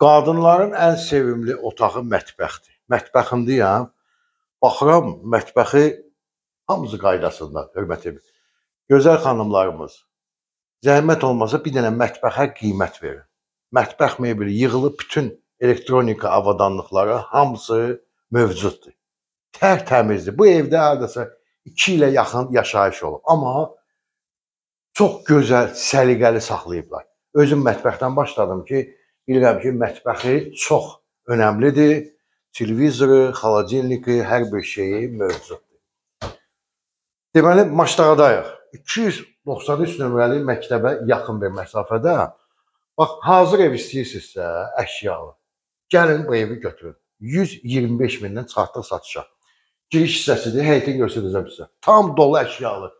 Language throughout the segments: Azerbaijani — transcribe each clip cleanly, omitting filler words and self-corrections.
Qadınların ən sevimli otağı mətbəxdir. Mətbəxindəyəm. Baxıram, mətbəxi hamısı qaydasında, hörmət edir. Gözəl xanımlarımız, zəhmət olmasa bir dənə mətbəxə qiymət verin. Mətbəx mebeli yığılıb bütün elektronika avadanlıqları hamısı mövcuddur. Tərtəmizdir. Bu evdə hardasa 2 ilə yaxın yaşayış olub. Amma çox gözəl, səliqəli saxlayıblar. Özüm mətbəxdən başladım ki, bilirəm ki, mətbəxi çox önəmlidir. Televizoru, xaladelniki, hər bir şeyi mövcuddur. Deməli, Maşdağadayıq. 293 nömrəli məktəbə yaxın bir məsafədə. Bax, hazır ev istəyirsinizsə, əşyalı. Gəlin bu evi götürün. 125 mindən çıxartdıq satışa. Giriş hissəsidir, həyətini göstərəcəm sizə. Tam dolu əşyalı.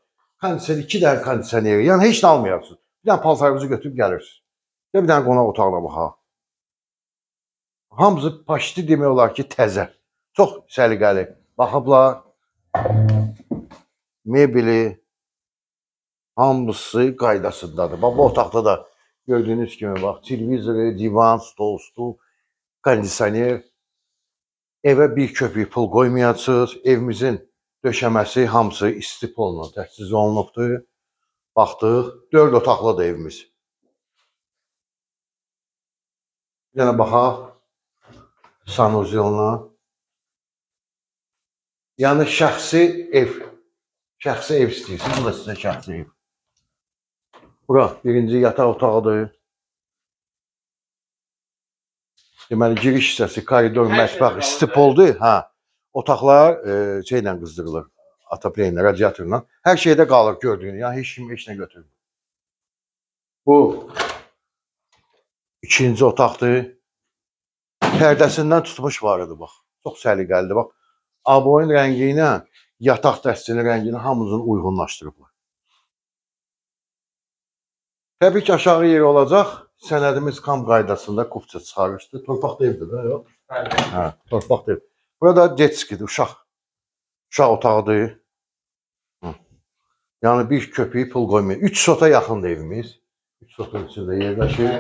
Kondisioner, 2 dənə kondisioneri. Yəni, heç nə almayasınız. Bir dənə paltarınızı götürüb gəlirsiniz. Bir dənə qonaq otağına baxaq. Hamısı paşti demək olar ki, təzə. Çox səliqəli. Baxıblar. Mebeli. Hamısı qaydasındadır. Bax, bu otaqda da gördüyünüz kimi, bax, televizoru, divan, stol, kondisioner. Evə bir köpük pul qoymayacaqsınız. Evimizin döşəməsi hamısı istipolla təchiz olunubdur. Baxdıq. 4 otaqlıdır evimiz. Bir dənə baxaq. Sanuzyonla. Yəni, şəxsi ev. Şəxsi ev istəyirsiniz. Bu da sizə şəxsi ev. Bura birinci yataq otağıdır. Deməli, giriş hissəsi, koridor, mətbəx, istipoldur. Otaqlar şeylə qızdırılır. Atopleynlə, radiatorla. Hər şeydə qalır gördüyünüz. Yəni, heç nə götürmür. Bu ikinci otaqdır. Pərdəsindən tutmuş var idi, bax. Çox səliqəlidir, bax. Aboyun rəngi ilə yataq dəstinin rəngini hamısını uyğunlaşdırıblar. Təbii ki, aşağı yeri olacaq. Sənədimiz kam qaydasında kupça çıxarışdır. Torpaq evdir də, yox? Hə, torpaq ev. Burada detskidir, uşaq otağıdır. Yəni, bir köpüyü pul qoymayın. 3 sota yaxındır evimiz. 3 sotun içində yerləşir.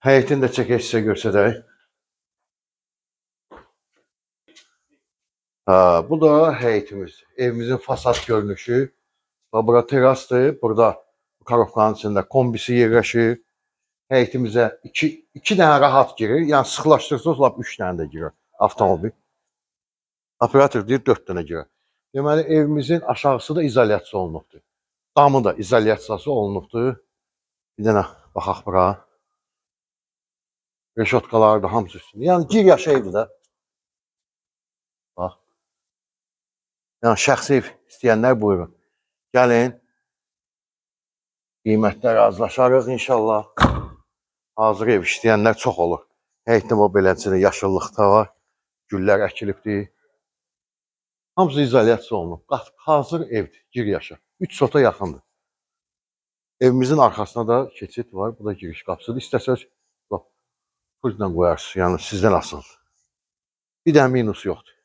Həyətini də çəkək sizə görsədək. Bu da həyətimiz. Evimizin fasad görünüşü. Bura terasdır. Burada karofkanın içində kombisi yerləşir. Həyətimizə 2 dənə rahat girir. Yəni, sıxlaşdırsanız, 3 dənə də girir avtomobil. Operator deyir, 4 dənə girir. Deməli, evimizin aşağısı da izolyasiya olunubdur. Damı da izolyasiyası olunubdur. Bir dənə baxaq bura. Reşotkaları da hamısı üstündə. Yəni, gir yaşa evdir də. Bax. Yəni, şəxsi ev istəyənlər buyurun. Gəlin. Qiymətlər razılaşarıq inşallah. Hazır ev istəyənlər çox olur. Həyətdə bu beləncədə yaşıllıqda var. Güllər əkilibdir. Hamısı izolyasiya olunub. Hazır evdir. Gir yaşa. 3 sota yaxındır. Evimizin arxasında da keçid var. Bu da giriş qapısıdır. İstəsəz pultla qoyarsınız. Yəni, sizdən asılıdır. Bir dənə minus yoxdur.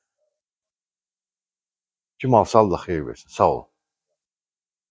Kim alsa Allah xeyir versin. Sağ olun.